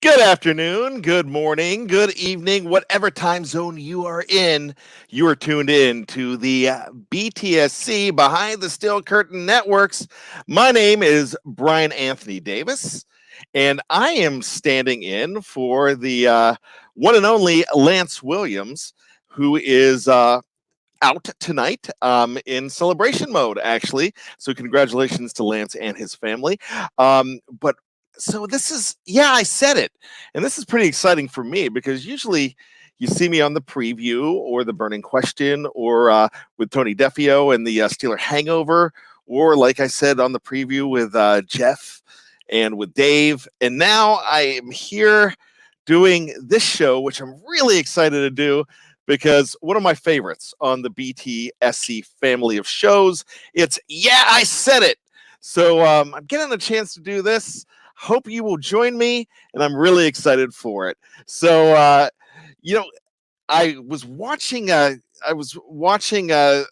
Good afternoon, good morning, good evening, whatever time zone you are in. You are tuned in to the BTSC Behind the Steel Curtain Networks. My name is Bryan Anthony Davis, and I am standing in for the one and only Lance Williams, who is out tonight in celebration mode, actually. So, congratulations to Lance and his family. But so this is, yeah, I said it. And this is pretty exciting for me because usually you see me on the preview or the burning question or with Tony Defio and the Steeler Hangover, or like I said on the preview with Jeff and with Dave. And now I am here doing this show, which I'm really excited to do because one of my favorites on the BTSC family of shows, it's Yeah, I Said It. So I'm getting a chance to do this. Hope you will join me, and I'm really excited for it. So, you know, I was watching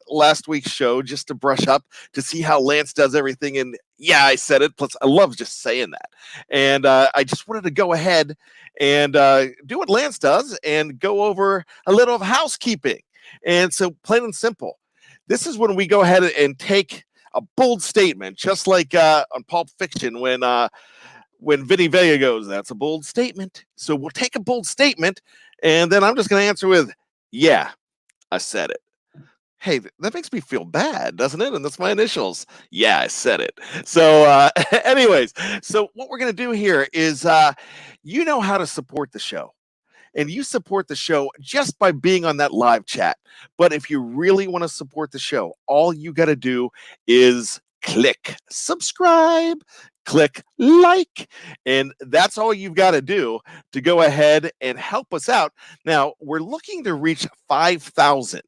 last week's show just to brush up to see how Lance does everything, and yeah, I said it. Plus, I love just saying that, and I just wanted to go ahead and do what Lance does and go over a little of housekeeping. And so, plain and simple, this is when we go ahead and take a bold statement, just like on Pulp Fiction when Vinny Vega goes, "That's a bold statement." So we'll take a bold statement, and then I'm just going to answer with, "Yeah, I said it." Hey, that makes me feel bad, doesn't it? And that's my initials. Yeah, I said it. So, anyways, so what we're going to do here is, you know how to support the show. And you support the show just by being on that live chat. But if you really want to support the show, all you got to do is click subscribe, click like, and that's all you've got to do to go ahead and help us out. Now, we're looking to reach 5,000.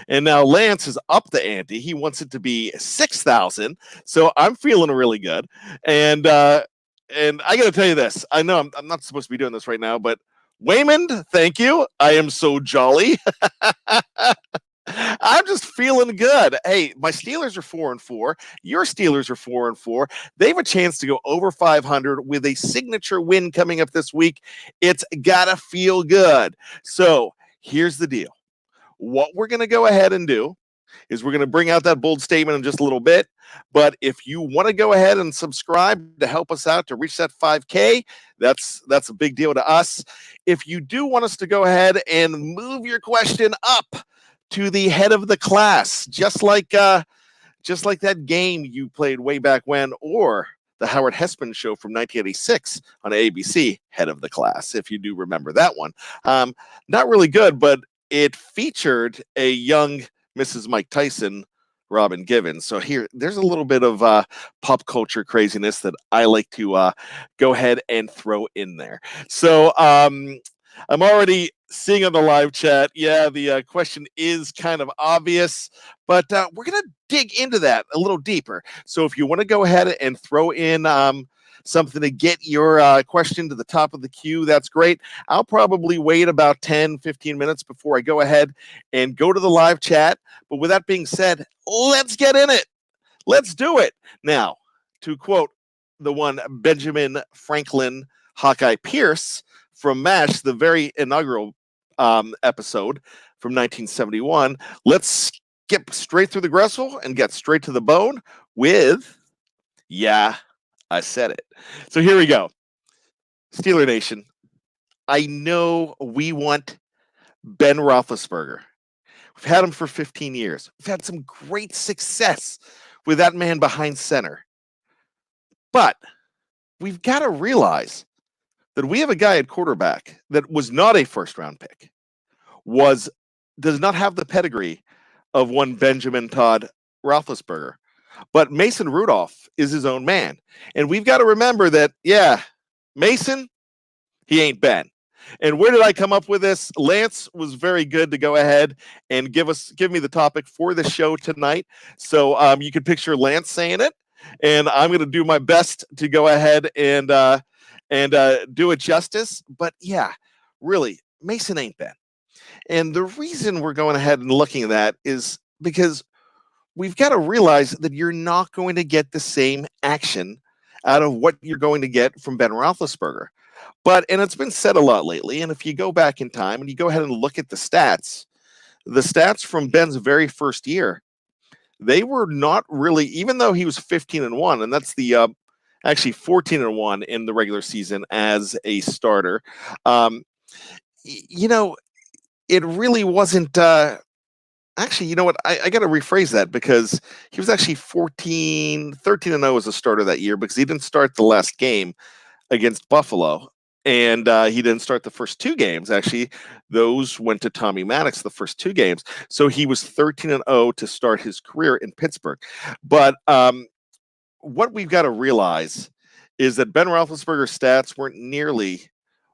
And now Lance is up the ante. He wants it to be 6,000. So I'm feeling really good. And I got to tell you this. I know I'm not supposed to be doing this right now, but Waymond, thank you. I am so jolly. I'm just feeling good. Hey, my Steelers are 4-4. Your Steelers are 4-4. They have a chance to go over 500 with a signature win coming up this week. It's gotta feel good. So here's the deal. What we're going to go ahead and do is we're going to bring out that bold statement in just a little bit. But if you want to go ahead and subscribe to help us out to reach that 5K, that's a big deal to us. If you do want us to go ahead and move your question up to the head of the class, just like that game you played way back when, or the Howard Hesseman show from 1986 on ABC, Head of the Class, if you do remember that one. Not really good, but it featured a young Mrs. Mike Tyson, Robin Givens. So there's a little bit of pop culture craziness that I like to go ahead and throw in there. So I'm already seeing on the live chat, yeah, the question is kind of obvious, but we're going to dig into that a little deeper. So if you want to go ahead and throw in something to get your question to the top of the queue, that's great. I'll probably wait about 10, 15 minutes before I go ahead and go to the live chat. But with that being said, let's get in it. Let's do it. Now, to quote the one Benjamin Franklin Hawkeye Pierce from MASH, the very inaugural episode from 1971, let's get straight through the gristle and get straight to the bone with, yeah, I said it. So here we go. Steeler Nation, I know we want Ben Roethlisberger. We've had him for 15 years. We've had some great success with that man behind center. But we've got to realize that we have a guy at quarterback that was not a first-round pick, does not have the pedigree of one Benjamin Todd Roethlisberger. But Mason Rudolph is his own man. And we've got to remember that, yeah, Mason, he ain't Ben. And where did I come up with this? Lance was very good to go ahead and give me the topic for the show tonight. So you can picture Lance saying it, and I'm going to do my best to go ahead and do it justice. But yeah, really, Mason ain't Ben. And the reason we're going ahead and looking at that is because we've got to realize that you're not going to get the same action out of what you're going to get from Ben Roethlisberger. And it's been said a lot lately. And if you go back in time and you go ahead and look at the stats from Ben's very first year, they were not really, even though he was 15-1, and that's the actually 14-1 in the regular season as a starter. Um, you know, it really wasn't. Actually, you know what? I got to rephrase that because he was actually 13-0 as a starter that year because he didn't start the last game against Buffalo. And he didn't start the first two games. Actually, those went to Tommy Maddox the first two games. So he was 13-0 to start his career in Pittsburgh. But what we've got to realize is that Ben Roethlisberger's stats weren't nearly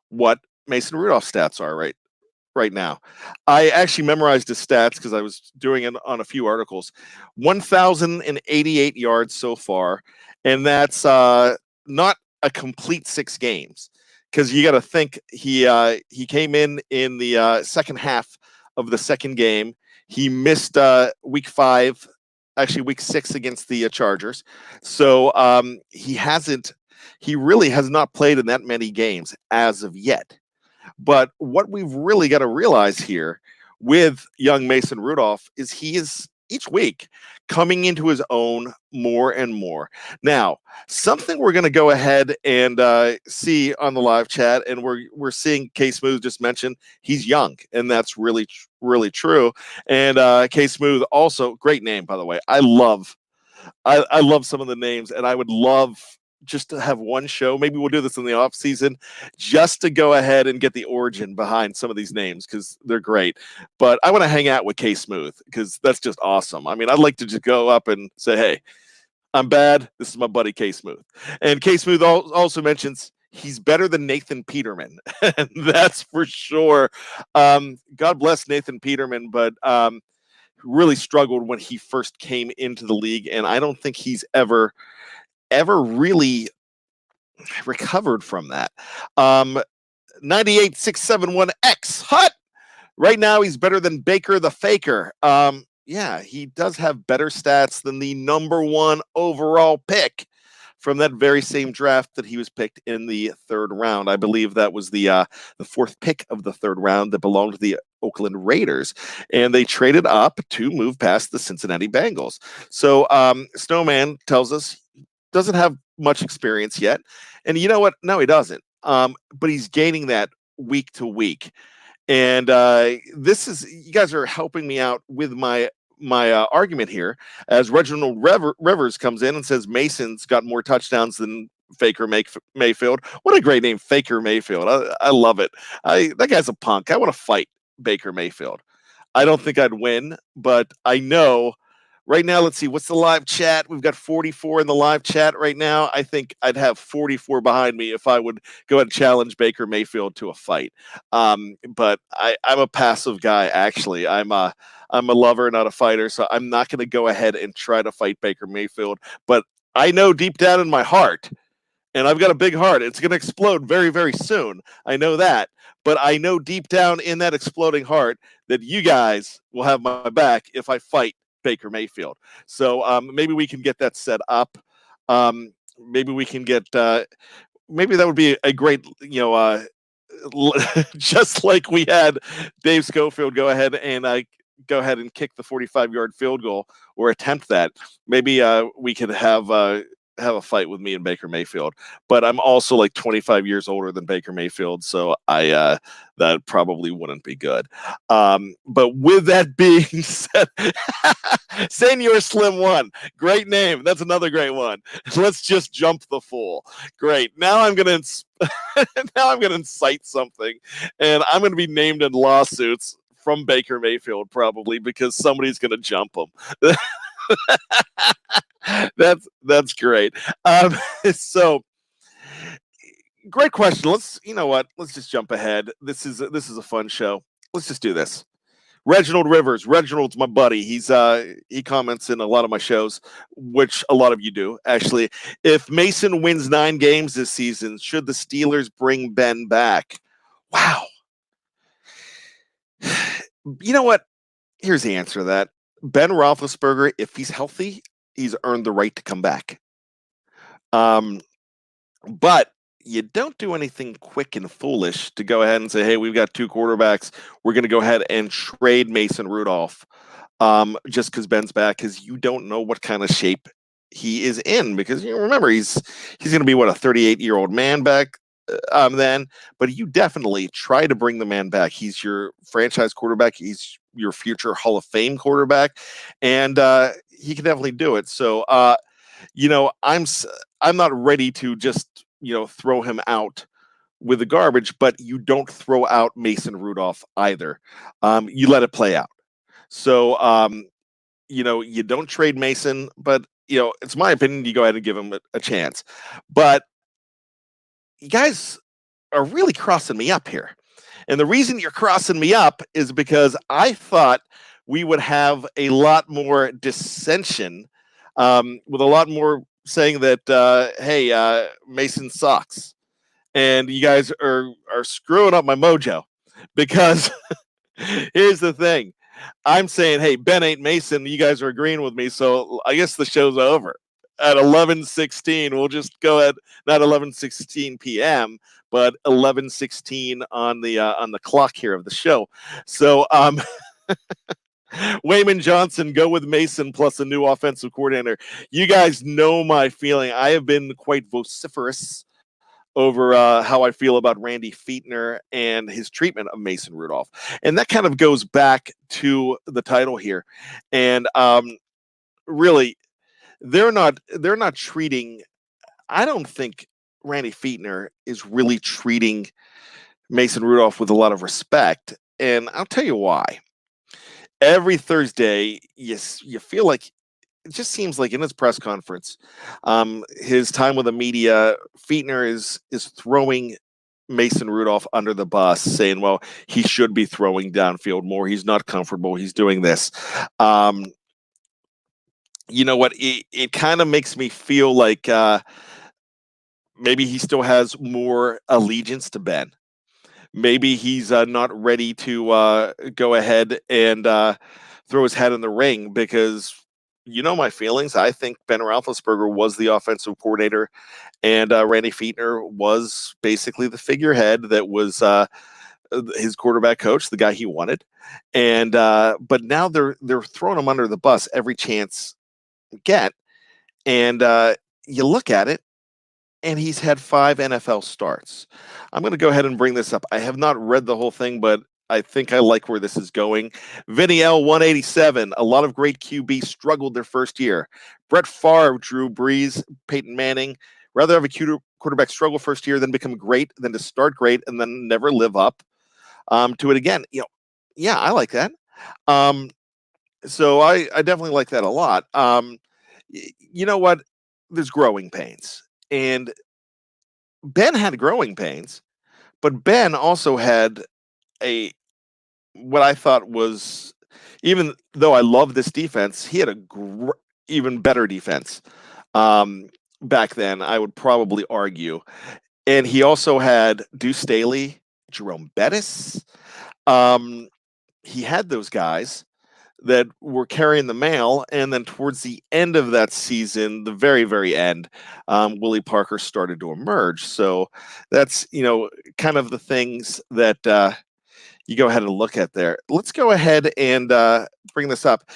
what Mason Rudolph's stats are right now. I actually memorized his stats because I was doing it on a few articles. 1,088 yards so far, and that's not a complete 6 games because you got to think he came in the second half of the second game. He missed week 5, actually week 6 against the Chargers. So he really has not played in that many games as of yet. But what we've really got to realize here with young Mason Rudolph is he is each week coming into his own more and more. Now, something we're going to go ahead and see on the live chat, and we're seeing K Smooth just mention he's young, and that's really true. And K Smooth also great name, by the way. I love some of the names, and I would love just to have one show. Maybe we'll do this in the off season just to go ahead and get the origin behind some of these names because they're great. But I want to hang out with K Smooth because that's just awesome. I mean, I'd like to just go up and say, hey, I'm bad. This is my buddy K Smooth. And K Smooth also mentions he's better than Nathan Peterman. And that's for sure. God bless Nathan Peterman, but really struggled when he first came into the league. And I don't think he's ever really recovered from that. 98671X Hut. Right now, he's better than Baker the Faker. Yeah, he does have better stats than the number 1 overall pick from that very same draft that he was picked in the 3rd round. I believe that was the 4th pick of the 3rd round that belonged to the Oakland Raiders, and they traded up to move past the Cincinnati Bengals. So Snowman tells us doesn't have much experience yet, and you know what? No, he doesn't. But he's gaining that week to week, and this is you guys are helping me out with my argument here as Reginald Rivers comes in and says Mason's got more touchdowns than Faker Mayfield. What a great name, Faker Mayfield. I love it. That guy's a punk. I want to fight Baker Mayfield. I don't think I'd win, but I know right now, let's see, what's the live chat? We've got 44 in the live chat right now. I think I'd have 44 behind me if I would go and challenge Baker Mayfield to a fight. But I'm a passive guy, actually. I'm a lover, not a fighter, so I'm not going to go ahead and try to fight Baker Mayfield. But I know deep down in my heart, and I've got a big heart, it's going to explode very, very soon. I know that. But I know deep down in that exploding heart that you guys will have my back if I fight Baker Mayfield. So maybe we can get that set up. Maybe we can get maybe that would be a great, just like we had Dave Schofield go ahead and kick the 45-yard field goal or attempt that. Maybe we could have a fight with me and Baker Mayfield. But I'm also like 25 years older than Baker Mayfield, so that probably wouldn't be good. But with that being said, Senor Slim One, great name. That's another great one. Let's just jump the fool. Great. Now I'm gonna incite something, and I'm gonna be named in lawsuits from Baker Mayfield probably because somebody's gonna jump him. That's great. So great question. You know what? Let's just jump ahead. This is a fun show. Let's just do this. Reginald Rivers. Reginald's my buddy. He comments in a lot of my shows, which a lot of you do actually. If Mason wins 9 games this season, should the Steelers bring Ben back? Wow. You know what? Here's the answer to that. Ben Roethlisberger, if he's healthy, he's earned the right to come back. But you don't do anything quick and foolish to go ahead and say, hey, we've got two quarterbacks. We're going to go ahead and trade Mason Rudolph just because Ben's back, because you don't know what kind of shape he is in. Because you remember, he's going to be, what, a 38-year-old man back then. But you definitely try to bring the man back. He's your franchise quarterback. He's your future Hall of Fame quarterback. And he can definitely do it. So, I'm not ready to just throw him out with the garbage, but you don't throw out Mason Rudolph either. You let it play out. So you don't trade Mason, but it's my opinion, you go ahead and give him a chance. But you guys are really crossing me up here. And the reason you're crossing me up is because I thought we would have a lot more dissension, with a lot more saying that, hey, Mason sucks. And you guys are screwing up my mojo, because here's the thing. I'm saying, hey, Ben ain't Mason. You guys are agreeing with me, so I guess the show's over at 11:16. We'll just go at not 11:16 p.m., but 11:16 on the clock here of the show. So, Wayman Johnson, go with Mason plus a new offensive coordinator. You guys know my feeling. I have been quite vociferous over how I feel about Randy Fichtner and his treatment of Mason Rudolph. And that kind of goes back to the title here. And really, they're not treating, I don't think Randy Fichtner is really treating Mason Rudolph with a lot of respect. And I'll tell you why. Every Thursday, you feel like, it just seems like in his press conference, his time with the media, Fichtner is throwing Mason Rudolph under the bus, saying, well, he should be throwing downfield more. He's not comfortable. He's doing this. You know what? It kind of makes me feel like maybe he still has more allegiance to Ben. Maybe he's not ready to go ahead and throw his hat in the ring, because my feelings. I think Ben Roethlisberger was the offensive coordinator, and Randy Fichtner was basically the figurehead that was his quarterback coach, the guy he wanted. And but now they're throwing him under the bus every chance they get. And you look at it, and he's had 5 NFL starts. I'm going to go ahead and bring this up. I have not read the whole thing, but I think I like where this is going. Vinny L 187. A lot of great QB struggled their first year. Brett Favre, Drew Brees, Peyton Manning. Rather have a quarterback struggle first year than become great than to start great and then never live up to it again. Yeah, I like that. So I definitely like that a lot. You know what? There's growing pains. And Ben had growing pains, but Ben also had what I thought was, even though I love this defense, he had a even better defense back then, I would probably argue. And he also had Deuce Staley, Jerome Bettis. He had those guys that were carrying the mail. And then towards the end of that season, the very, very end, Willie Parker started to emerge. So that's, kind of the things that you go ahead and look at there. Let's go ahead and bring this up.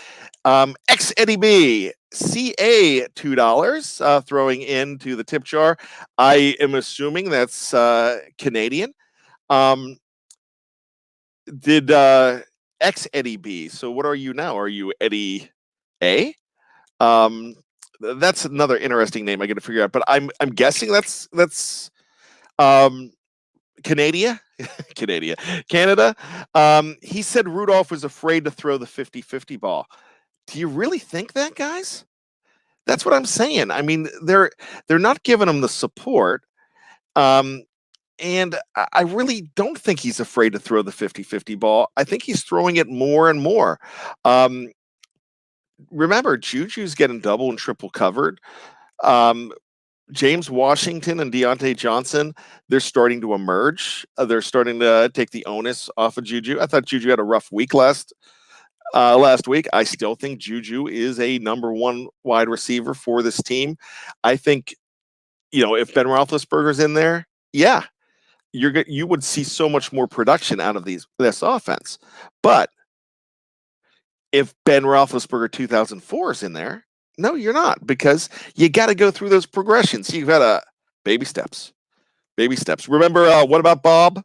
X Eddie B, CA $2 throwing into the tip jar. I am assuming that's Canadian. Did X Eddie B? So what are you now? Are you Eddie A? That's another interesting name I got to figure out. But I'm guessing that's Canada. He said Rudolph was afraid to throw the 50-50 ball. Do you really think that, guys? That's what I'm saying. I mean, they're not giving him the support. And I really don't think he's afraid to throw the 50-50 ball. I think he's throwing it more and more. Remember, Juju's getting double and triple covered. James Washington and Deontay Johnson, they're starting to emerge. They're starting to take the onus off of Juju. I thought Juju had a rough week last week. I still think Juju is a number 1 wide receiver for this team. I think, if Ben Roethlisberger's in there, yeah, you would see so much more production out of this offense. But if Ben Roethlisberger 2004 is in there, no, you're not, because you got to go through those progressions. You've got to baby steps, baby steps. Remember, what about Bob?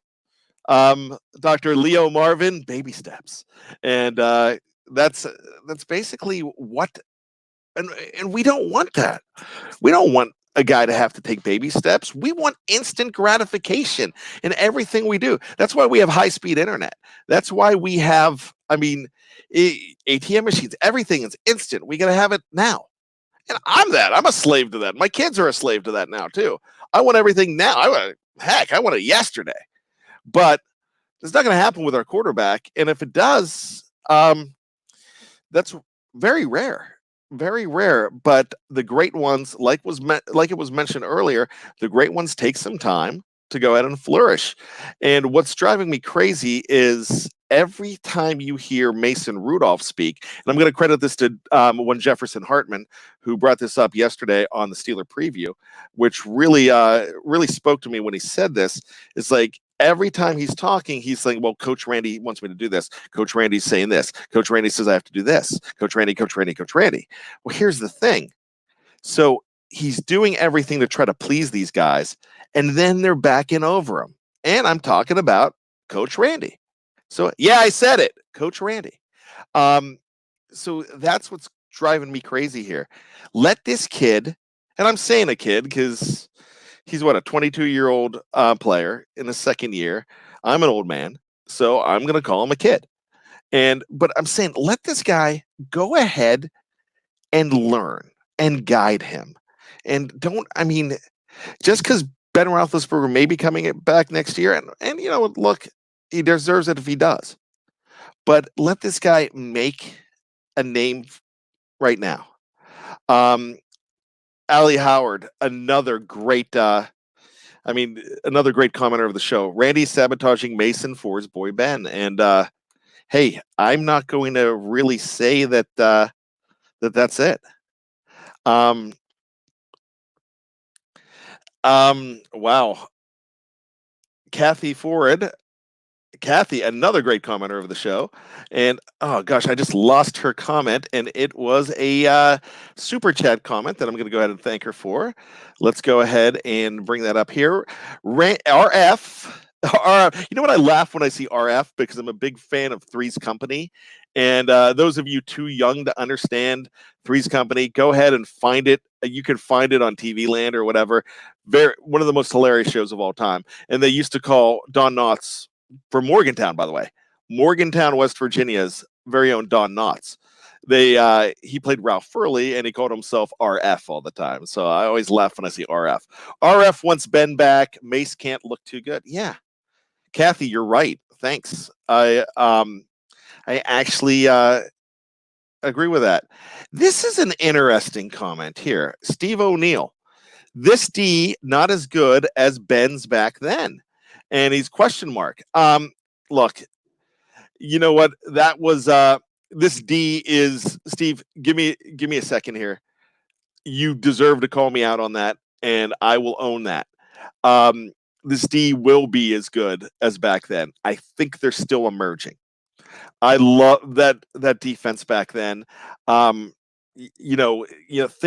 Dr. Leo Marvin, baby steps, and that's that's basically what. And we don't want that. We don't want a guy to have to take baby steps. We want instant gratification in everything we do. That's why we have high speed internet. That's why we have, I mean, ATM machines. Everything is instant. We got to have it now. And I'm that. I'm a slave to that. My kids are a slave to that now too. I want everything now. I want it yesterday. But it's not going to happen with our quarterback. And if it does, that's very rare. Very rare, but the great ones, like it was mentioned earlier, the great ones take some time to go ahead and flourish. And what's driving me crazy is every time you hear Mason Rudolph speak, and I'm going to credit this to one Jefferson Hartman, who brought this up yesterday on the Steeler preview, which really spoke to me when he said this. It's like every time he's talking, he's saying, well, Coach Randy wants me to do this. Coach Randy's saying this. Coach Randy says I have to do this. Coach Randy, Coach Randy, Coach Randy. Well, here's the thing. So he's doing everything to try to please these guys, and then they're backing over him. And I'm talking about Coach Randy. So, yeah, I said it, Coach Randy. So that's what's driving me crazy here. Let this kid, and I'm saying a kid because he's what, a 22-year-old player in his second year. I'm an old man, so I'm going to call him a kid. But I'm saying let this guy go ahead and learn and guide him. And just because Ben Roethlisberger may be coming back next year, and look, he deserves it if he does. But let this guy make a name right now. Ali Howard, another great commenter of the show. Randy sabotaging Mason for his boy Ben. And hey, I'm not going to really say that that's it. Wow. Kathy, another great commenter of the show. And oh gosh, I just lost her comment, and it was a super chat comment that I'm going to go ahead and thank her for. Let's go ahead and bring that up here. RF. You know what? I laugh when I see RF because I'm a big fan of Three's Company. And those of you too young to understand Three's Company, go ahead and find it. You can find it on TV Land or whatever. One of the most hilarious shows of all time. And they used to call Don Knotts, from Morgantown, by the way, Morgantown, West Virginia's very own Don Knotts. He played Ralph Furley, and he called himself RF all the time. So I always laugh when I see RF. RF wants Ben back. Mace can't look too good. Yeah, Kathy, you're right. Thanks. I actually agree with that. This is an interesting comment here. Steve O'Neill. This D not as good as Ben's back then. And he's question mark. Look, you know what? That was this D is Steve. Give me a second here. You deserve to call me out on that, and I will own that. This D will be as good as back then. I think they're still emerging. I love that defense back then. Think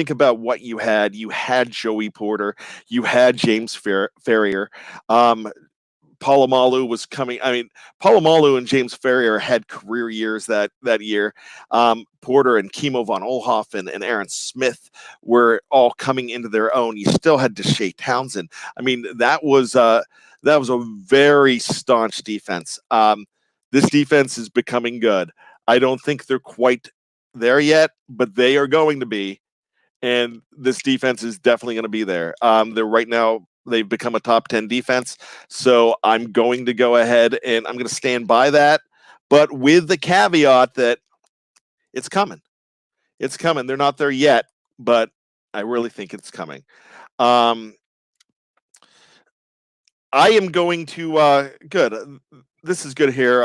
about what you had. You had Joey Porter. You had James Ferrier. Palomalu was coming. Palomalu and James Ferrier had career years that year. Porter and Kimo von Oelhoffen and Aaron Smith were all coming into their own. You still had Deshae Townsend. That was a very staunch defense. This defense is becoming good. I don't think they're quite there yet, but they are going to be. And this defense is definitely going to be there. They're right now. They've become a top 10 defense. So I'm going to go ahead and I'm going to stand by that, but with the caveat that it's coming. It's coming. They're not there yet, but I really think it's coming. I am going to, good. This is good here.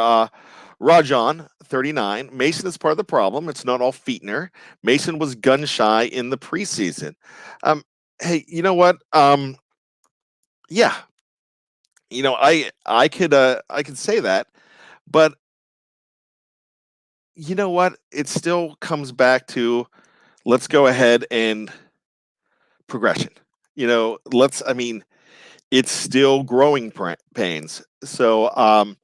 Rajan, 39. Mason is part of the problem. It's not all Fichtner. Mason was gun shy in the preseason. Hey, you know what? Yeah, I could say that, but you know what? It still comes back to let's go ahead and progression. I mean, it's still growing pains. So,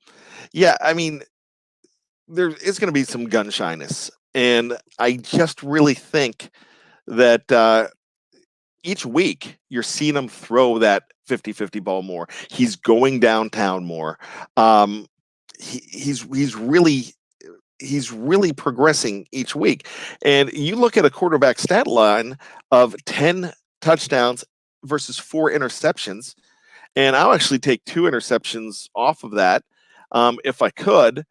yeah, I mean, there is going to be some gun shyness. And I just really think that each week you're seeing him throw that 50-50 ball more. He's going downtown more. Um, he's really progressing each week. And you look at a quarterback stat line of 10 touchdowns versus 4 interceptions, and I'll actually take 2 interceptions off of that if I could,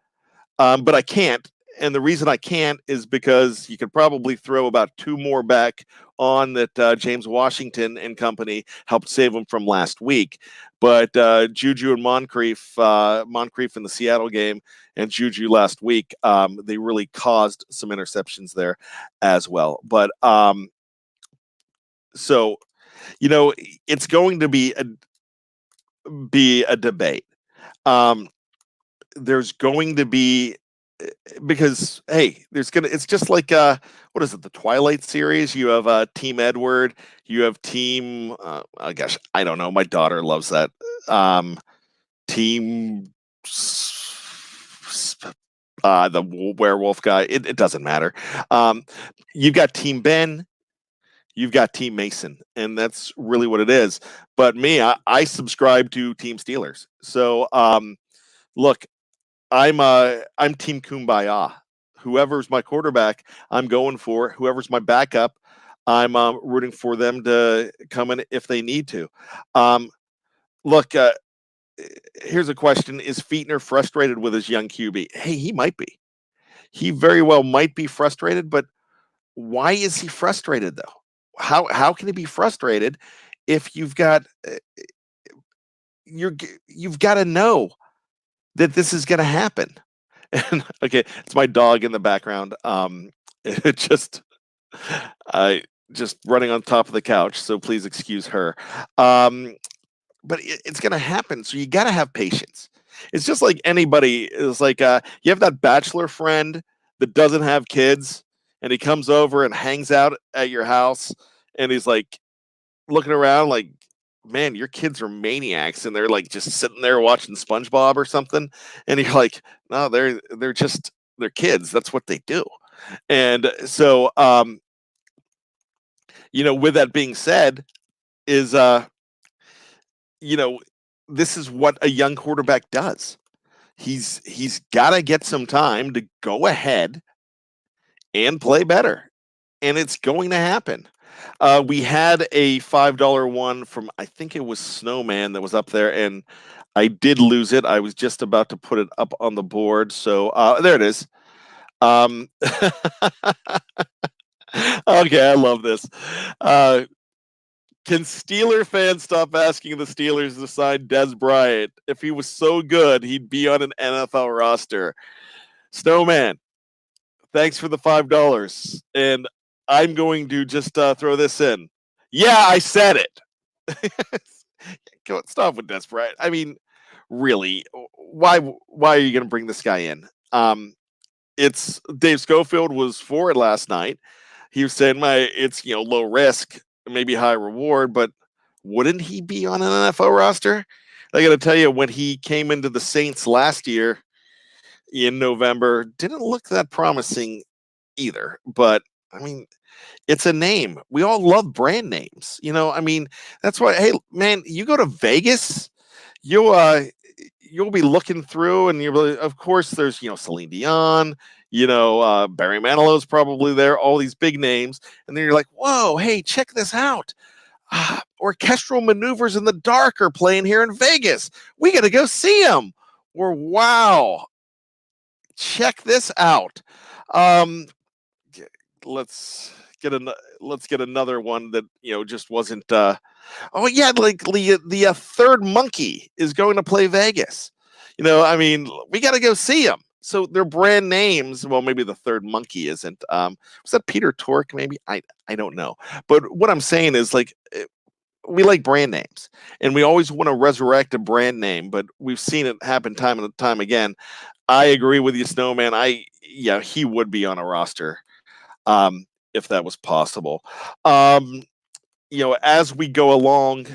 but I can't. And the reason I can't is because you could probably throw about 2 more back on that James Washington and company helped save them from last week. But Juju and Moncrief in the Seattle game and Juju last week, they really caused some interceptions there as well. But so, it's going to be a debate. There's going to be because hey, it's just like what is it, the Twilight series? You have Team Edward, you have Team oh gosh, I don't know. My daughter loves that. Team the werewolf guy. It doesn't matter. You've got Team Ben, you've got Team Mason, and that's really what it is. But me, I subscribe to Team Steelers. So look, I'm Team Kumbaya. Whoever's my quarterback, I'm going for. Whoever's my backup, I'm rooting for them to come in if they need to. Look, here's a question: is Fichtner frustrated with his young QB? Hey, he might be. He very well might be frustrated, but why is he frustrated though? How can he be frustrated if you've got to know that this is going to happen? And okay, it's my dog in the background. It just running on top of the couch, so please excuse her. But it's going to happen, so you got to have patience. It's just like anybody. It's like you have that bachelor friend that doesn't have kids, and he comes over and hangs out at your house, and he's like looking around like, man, your kids are maniacs, and they're like just sitting there watching SpongeBob or something, and you're like, no, they're kids. That's what they do. And so, with that being said, is this is what a young quarterback does. He's got to get some time to go ahead and play better, and it's going to happen. We had a $5 one from, I think it was Snowman, that was up there, and I did lose it. I was just about to put it up on the board, so there it is. Okay, I love this. Can Steeler fans stop asking the Steelers to sign Dez Bryant? If he was so good, he'd be on an NFL roster. Snowman, thanks for the $5. And I'm going to just throw this in. Yeah, I said it. Go stop with Dez Bryant. I mean, really, why are you going to bring this guy in? It's Dave Schofield was for it last night. He was saying it's low risk, maybe high reward, but wouldn't he be on an NFL roster? I got to tell you, when he came into the Saints last year in November, didn't look that promising either. But I mean, it's a name. We all love brand names. I mean, that's why, hey, man, you go to Vegas, you'll be looking through, and of course, there's Celine Dion, Barry Manilow's probably there, all these big names, and then you're like, whoa, hey, check this out. Orchestral Maneuvers in the Dark are playing here in Vegas. We got to go see them. Or wow, check this out. Let's get another one that just wasn't. Oh yeah, like the third monkey is going to play Vegas. I mean, we got to go see them. So they're brand names. Well, maybe the third monkey isn't. Was that Peter Tork? Maybe I don't know. But what I'm saying is, like, we like brand names, and we always want to resurrect a brand name, but we've seen it happen time and time again. I agree with you, Snowman. Yeah, he would be on a roster if that was possible. As we go along,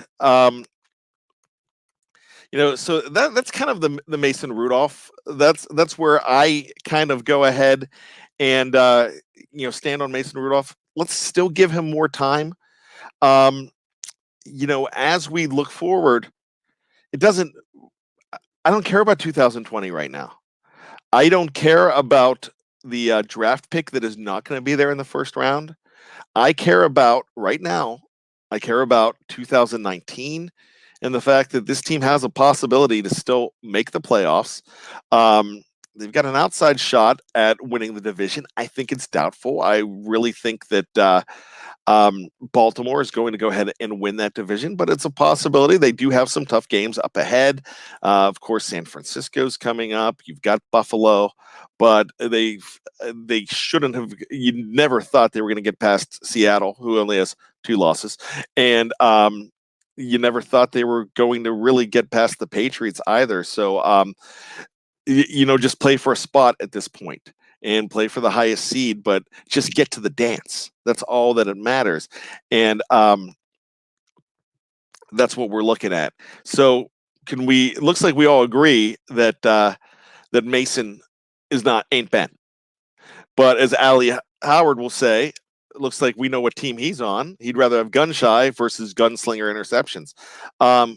so that's kind of the Mason Rudolph. That's where I kind of go ahead and stand on Mason Rudolph. Let's still give him more time. As we look forward, it doesn't. I don't care about 2020 right now. I don't care about the draft pick that is not going to be there in the first round. I care about right now. I care about 2019 and the fact that this team has a possibility to still make the playoffs. They've got an outside shot at winning the division. I think it's doubtful. I really think that Baltimore is going to go ahead and win that division, but it's a possibility. They do have some tough games up ahead. Of course, San Francisco's coming up. You've got Buffalo, but they shouldn't have. You never thought they were going to get past Seattle, who only has 2 losses, and you never thought they were going to really get past the Patriots either. So, just play for a spot at this point and play for the highest seed, but just get to the dance. That's all that it matters. And that's what we're looking at. So it looks like we all agree that that Mason ain't Ben. But as Ali Howard will say, it looks like we know what team he's on. He'd rather have gun shy versus gunslinger interceptions. I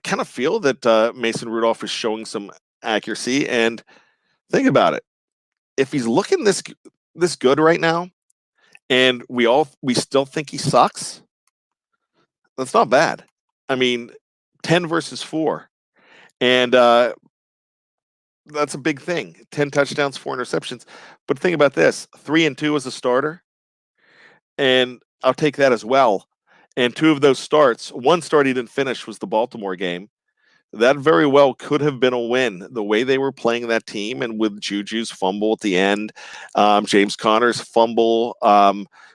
kind of feel that Mason Rudolph is showing some accuracy, and think about it. If he's looking this good right now, and we still think he sucks, that's not bad. I mean, 10 versus 4, and that's a big thing. 10 touchdowns, 4 interceptions. But think about this: 3-2 as a starter, and I'll take that as well. And 2 of those starts, one start he didn't finish was the Baltimore game. That very well could have been a win. The way they were playing that team, and with Juju's fumble at the end, James Conner's fumble,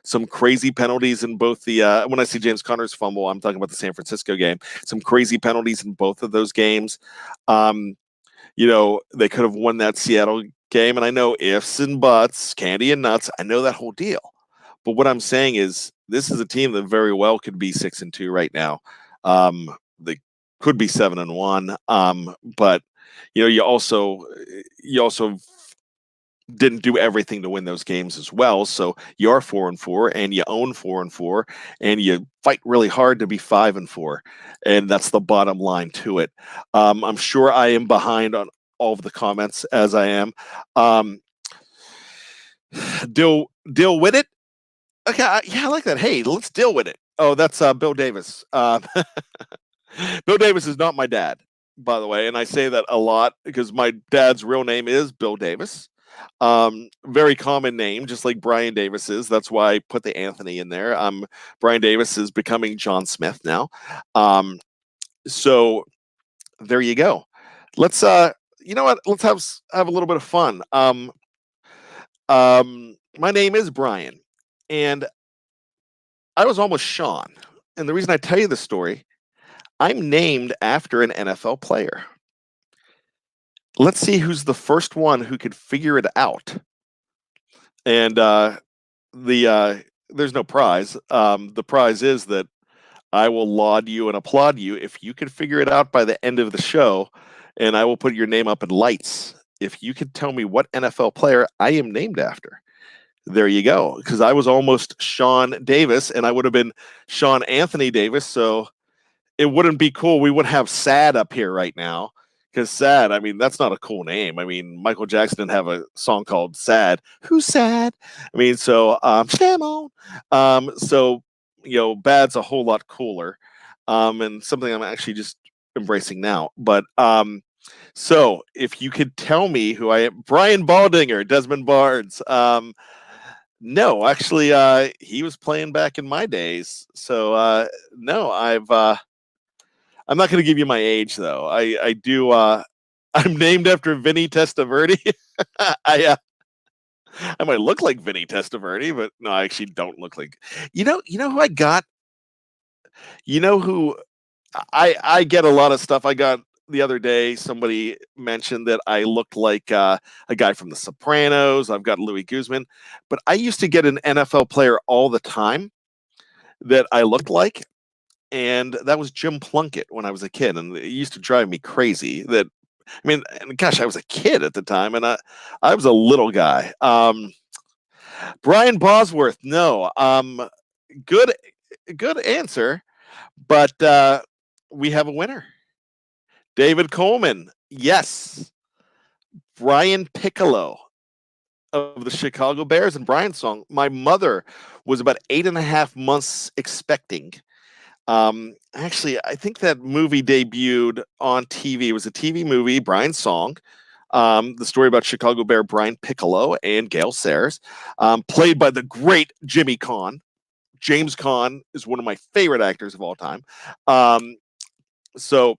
some crazy penalties in both the. When I say James Conner's fumble, I'm talking about the San Francisco game. Some crazy penalties in both of those games. They could have won that Seattle game, and I know ifs and buts, candy and nuts. I know that whole deal, but what I'm saying is this is a team that very well could be 6-2 right now. They could be 7-1. But you also didn't do everything to win those games as well. So you are 4-4, and you own 4-4, and you fight really hard to be 5-4, and that's the bottom line to it. I'm sure I am behind on all of the comments as I am. Deal with it. Okay, I like that. Hey, let's deal with it. Oh, that's Bill Davis. Bill Davis is not my dad, by the way, and I say that a lot because my dad's real name is Bill Davis. Very common name, just like Bryan Davis is. That's why I put the Anthony in there. Bryan Davis is becoming John Smith now. So there you go. Let's you know what? Let's have a little bit of fun. My name is Bryan, and I was almost Sean. And the reason I tell you this story, I'm named after an NFL player. Let's see who's the first one who could figure it out. And there's no prize. The prize is that I will laud you and applaud you if you can figure it out by the end of the show, and I will put your name up in lights if you could tell me what NFL player I am named after. There you go. Because I was almost Sean Davis, and I would have been Sean Anthony Davis, so it wouldn't be cool. We wouldn't have Sad up here right now, because Sad, I mean, that's not a cool name. I mean, Michael Jackson didn't have a song called Sad. Who's sad? I mean, so Sham on. So Bad's a whole lot cooler, and something I'm actually just embracing now. But so if you could tell me who I am, Brian Baldinger, Desmond Barnes. No, actually, he was playing back in my days. So no, I'm not going to give you my age, though. I do. I'm named after Vinny Testaverde. I might look like Vinny Testaverde, but no, I actually don't look like. You know who I got? You know who I get a lot of stuff. I got the other day, somebody mentioned that I looked like a guy from The Sopranos. I've got Louis Guzman, but I used to get an NFL player all the time that I looked like, and that was Jim Plunkett when I was a kid, and it used to drive me crazy. That I mean, and gosh, I was a kid at the time, and I was a little guy. Brian Bosworth, no, good good answer, but we have a winner. David Coleman, yes. Brian Piccolo of the Chicago Bears and Brian's song. My mother was about 8.5 months expecting. Actually, I think that movie debuted on TV. It was a TV movie, Brian's song. The story about Chicago Bear Brian Piccolo and Gail Sayers, played by the great Jimmy Caan. James Caan is one of my favorite actors of all time. So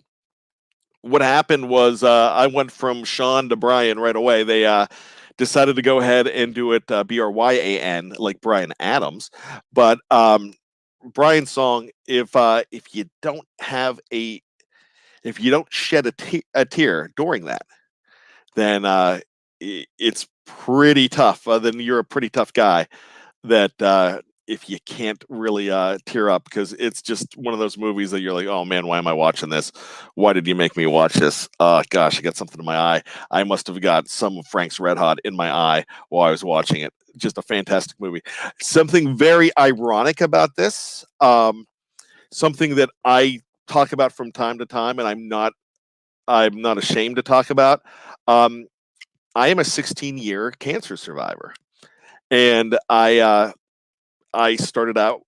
what happened was I went from Sean to Brian right away. They decided to go ahead and do it Bryan, like Bryan Adams. But Brian's song, if you don't have if you don't shed a tear during that, then it's pretty tough. Then you're a pretty tough guy. That if you can't really tear up, because it's just one of those movies that you're like, oh man, why am I watching this? Why did you make me watch this? Gosh, I got something in my eye. I must have got some of Frank's Red Hot in my eye while I was watching it. Just a fantastic movie. Something very ironic about this, something that I talk about from time to time, and I'm not ashamed to talk about. I am a 16-year cancer survivor, and I started out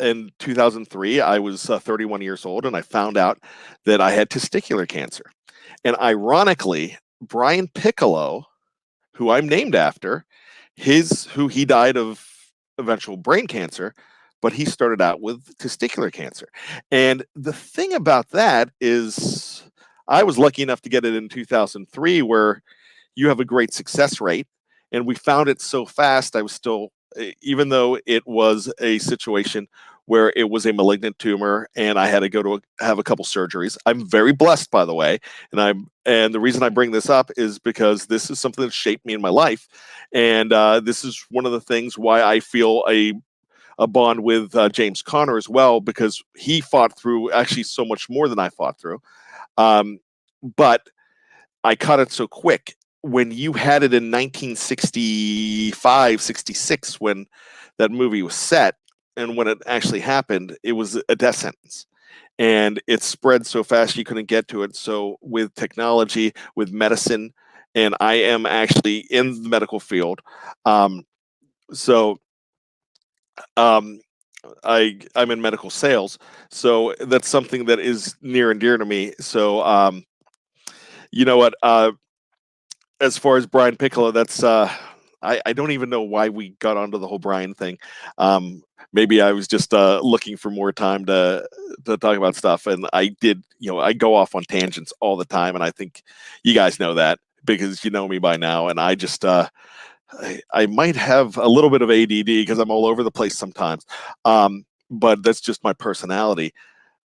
in 2003. I was 31 years old, and I found out that I had testicular cancer. And ironically, Brian Piccolo, who I'm named after, he died of eventual brain cancer, but he started out with testicular cancer. And the thing about that is, I was lucky enough to get it in 2003, where you have a great success rate. And we found it so fast. I was still, even though it was a situation where it was a malignant tumor and I had to go to have a couple surgeries. I'm very blessed, by the way, and the reason I bring this up is because this is something that shaped me in my life, and this is one of the things why I feel a bond with James Conner as well, because he fought through actually so much more than I fought through, but I caught it so quick. When you had it in 1965, 66, when that movie was set, and when it actually happened, it was a death sentence. And it spread so fast you couldn't get to it. So with technology, with medicine, and I am actually in the medical field. So um, I'm in medical sales. So that's something that is near and dear to me. So you know what? As far as Brian Piccolo, that's I don't even know why we got onto the whole Brian thing. Maybe I was just looking for more time to talk about stuff, and I did. I go off on tangents all the time, and I think you guys know that because you know me by now. And I just I might have a little bit of ADD because I'm all over the place sometimes, but that's just my personality.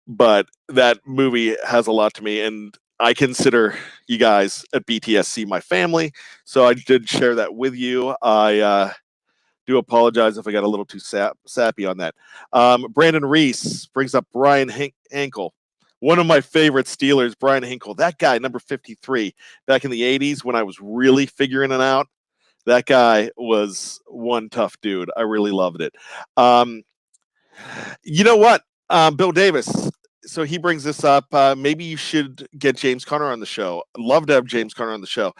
But that movie has a lot to me, and I consider you guys at BTSC my family, so I did share that with you. I do apologize if I got a little too sappy on that. Brandon Reese brings up Brian Hinkle, one of my favorite Steelers. Brian Hinkle, that guy, number 53, back in the 80s when I was really figuring it out. That guy was one tough dude. I really loved it. You know what? Bill Davis. So he brings this up. Maybe you should get James Conner on the show. I'd love to have James Conner on the show.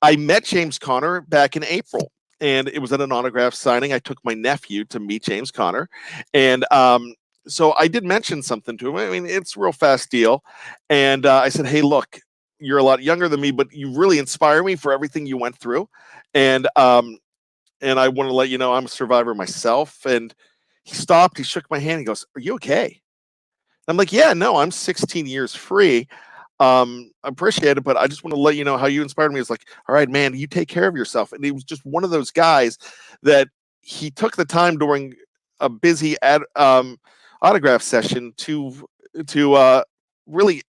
I met James Conner back in April, and it was at an autograph signing. I took my nephew to meet James Conner, and so I did mention something to him. I mean, it's a real fast deal, and I said, "Hey, look, you're a lot younger than me, but you really inspire me for everything you went through, and I want to let you know I'm a survivor myself." And he stopped. He shook my hand. He goes, "Are you okay?" I'm like, "Yeah, no, I'm 16 years free. I appreciate it, but I just want to let you know how you inspired me." It's like, "All right, man, you take care of yourself." And he was just one of those guys that he took the time during a busy autograph session to really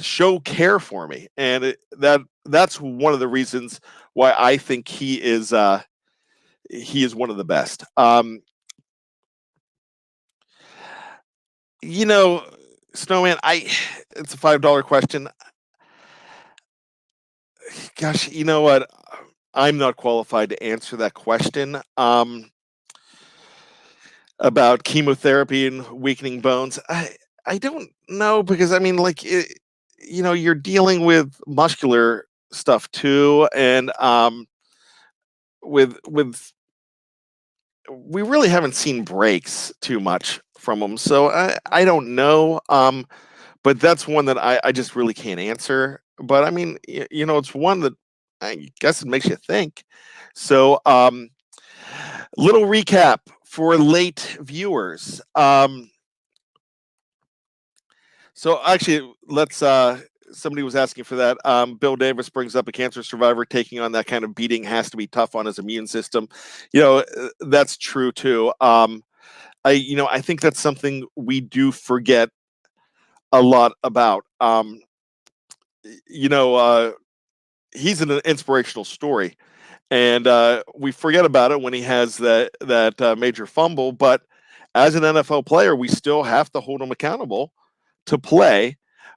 show care for me, and that's one of the reasons why I think he is one of the best. You know, Snowman, it's a $5 question. Gosh, you know what? I'm not qualified to answer that question. About chemotherapy and weakening bones. I don't know, because I mean, like, you're dealing with muscular stuff too, and with we really haven't seen breaks too much from them, so I don't know. But that's one that I just really can't answer. But I mean, it's one that I guess it makes you think. So, little recap for late viewers. So actually, let's. Somebody was asking for that. Bill Davis brings up a cancer survivor taking on that kind of beating has to be tough on his immune system. That's true too. I think that's something we do forget a lot about. He's an inspirational story, and we forget about it when he has that major fumble. But as an NFL player, we still have to hold him accountable to play.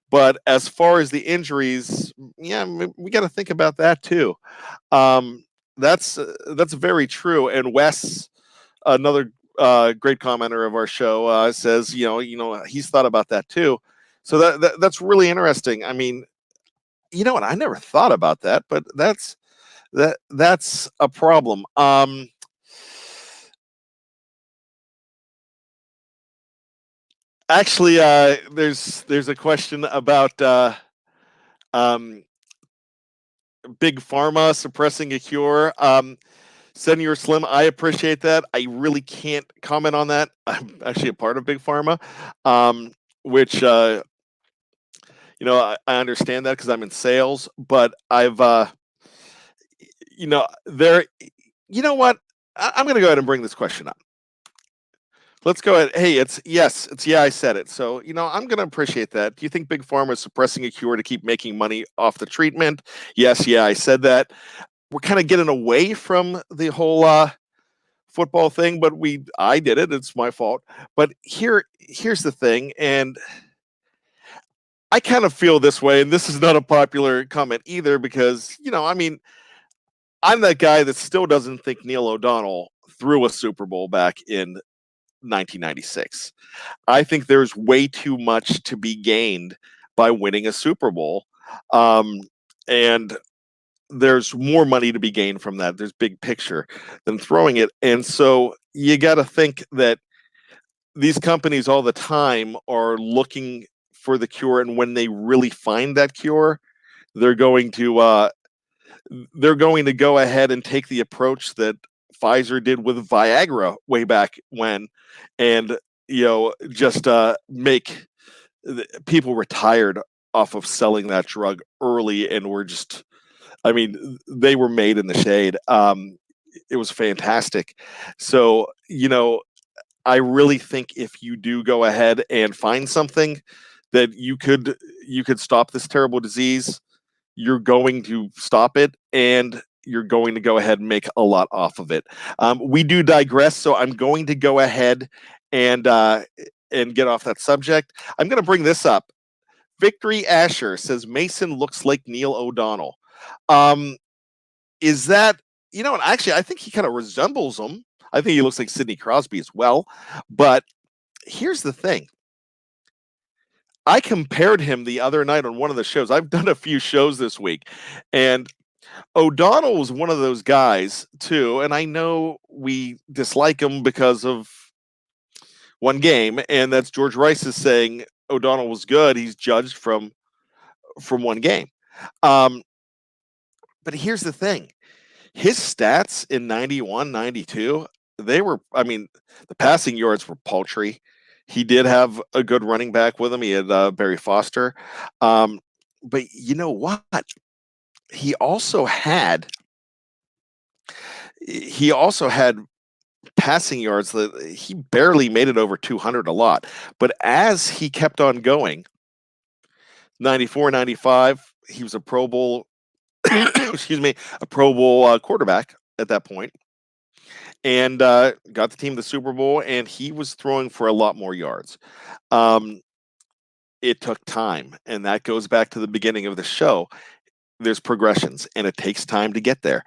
But as far as the injuries, yeah, we got to think about that too. That's very true. And Wes, another great commenter of our show, says he's thought about that too. So that's really interesting. I mean, you know what? I never thought about that, but that's a problem. Actually, there's a question about um, big pharma suppressing a cure. Senor Slim, I appreciate that. I really can't comment on that. I'm actually a part of big pharma, which I understand that because I'm in sales. But I've there. You know what? I'm going to go ahead and bring this question up. Let's go ahead. Hey, it's yes, it's yeah, I said it. So, I'm going to appreciate that. Do you think Big Pharma is suppressing a cure to keep making money off the treatment? Yes, yeah, I said that. We're kind of getting away from the whole football thing, but I did it. It's my fault. But here's the thing, and I kind of feel this way, and this is not a popular comment either, because, I mean, I'm that guy that still doesn't think Neil O'Donnell threw a Super Bowl back in 1996. I think there's way too much to be gained by winning a Super Bowl. And there's more money to be gained from that. There's big picture than throwing it. And so you got to think that these companies all the time are looking for the cure. And when they really find that cure, they're going to go ahead and take the approach that Pfizer did with Viagra way back when, and just make people retired off of selling that drug early, and I mean, they were made in the shade. It was fantastic. So, I really think if you do go ahead and find something that you could stop this terrible disease, you're going to stop it, and you're going to go ahead and make a lot off of it. We do digress, so I'm going to go ahead and get off that subject. I'm going to bring this up. Victory Asher says Mason looks like Neil O'Donnell. Is that, and actually I think he kind of resembles him. I think he looks like Sidney Crosby as well. But here's the thing. I compared him the other night on one of the shows. I've done a few shows this week, and O'Donnell was one of those guys too. And I know we dislike him because of one game, and that's George Rice is saying O'Donnell was good. He's judged from one game. But here's the thing. His stats in 91, 92, they were, I mean, the passing yards were paltry. He did have a good running back with him. He had Barry Foster. But you know what? He also had passing yards, he barely made it over 200 a lot. But as he kept on going, 94, 95, he was a Pro Bowl, excuse me, a Pro Bowl quarterback at that point, and got the team the Super Bowl, and he was throwing for a lot more yards. It took time, and that goes back to the beginning of the show. There's progressions, and it takes time to get there.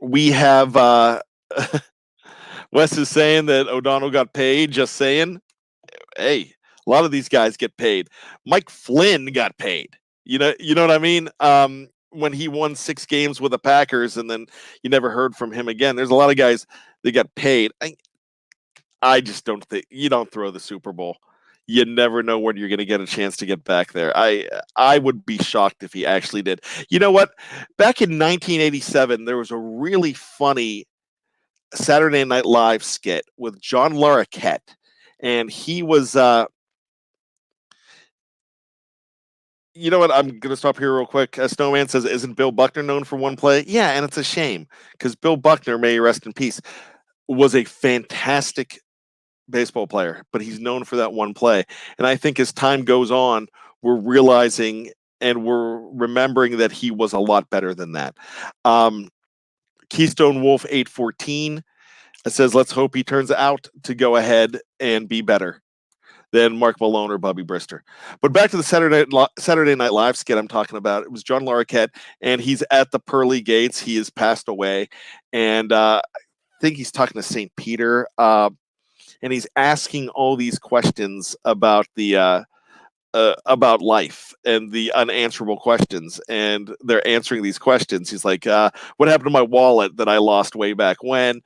We have Wes is saying that O'Donnell got paid. Just saying, hey, a lot of these guys get paid. Mike Flynn got paid. You know what I mean? When he won 6 games with the Packers, and then you never heard from him again. There's a lot of guys that got paid. I just don't think you don't throw the Super Bowl. You never know when you're going to get a chance to get back there. I would be shocked if he actually did. You know what? Back in 1987, there was a really funny Saturday Night Live skit with John Larroquette, and he was. You know what? I'm going to stop here real quick. Snowman says, "Isn't Bill Buckner known for one play?" Yeah, and it's a shame because Bill Buckner, may he rest in peace, was a fantastic baseball player, but he's known for that one play. And I think as time goes on, we're realizing and we're remembering that he was a lot better than that. Keystone Wolf 814 says, let's hope he turns out to go ahead and be better than Mark Malone or Bubby Brister. But back to the Saturday Night Live skit I'm talking about. It was John Larroquette, and he's at the pearly gates. He has passed away, and I think he's talking to St. Peter, and he's asking all these questions about the about life and the unanswerable questions, and they're answering these questions. He's like, what happened to my wallet that I lost way back when?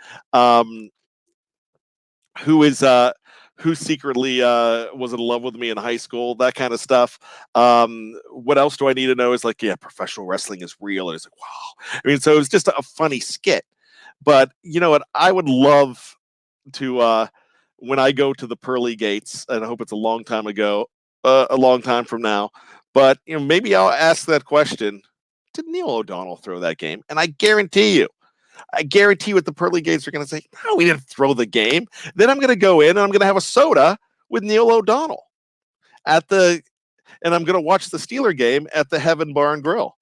Who secretly was in love with me in high school? That kind of stuff. What else do I need to know? Is like, yeah, professional wrestling is real. And it's like, wow. I mean, so it was just a funny skit. But you know what? I would love to when I go to the pearly gates, and I hope it's a long time ago, a long time from now. But you know, maybe I'll ask that question: did Neil O'Donnell throw that game? And I guarantee you what the pearly gates are going to say: no, we didn't throw the game. Then I'm going to go in and I'm going to have a soda with Neil O'Donnell and I'm going to watch the Steeler game at the Heaven Bar and Grill.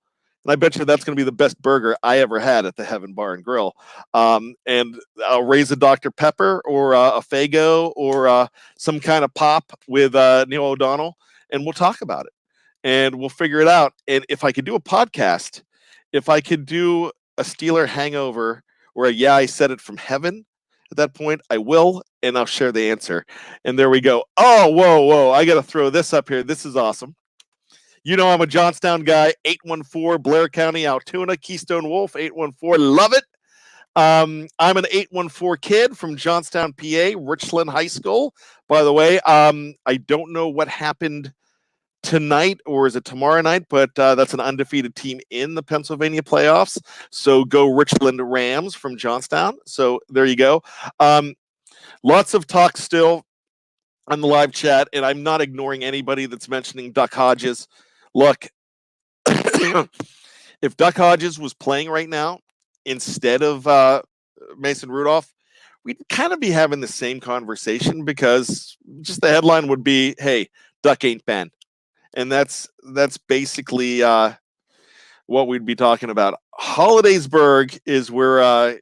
And I bet you that's going to be the best burger I ever had at the Heaven Bar and Grill. And I'll raise a Dr. Pepper or a Faygo or some kind of pop with Neil O'Donnell, and we'll talk about it. And we'll figure it out. And if I could do a podcast, if I could do a Steeler hangover or I said it from heaven, at that point, I will, and I'll share the answer. And there we go. Oh, whoa. I got to throw this up here. This is awesome. You know I'm a Johnstown guy, 814, Blair County, Altoona, Keystone Wolf, 814. Love it. I'm an 814 kid from Johnstown, PA, Richland High School. By the way, I don't know what happened tonight, or is it tomorrow night, but that's an undefeated team in the Pennsylvania playoffs. So go Richland Rams from Johnstown. So there you go. Lots of talk still on the live chat, and I'm not ignoring anybody that's mentioning Duck Hodges. Look, if Duck Hodges was playing right now instead of Mason Rudolph, we'd kind of be having the same conversation, because just the headline would be, hey, Duck ain't Ben. And that's basically what we'd be talking about. Hollidaysburg is where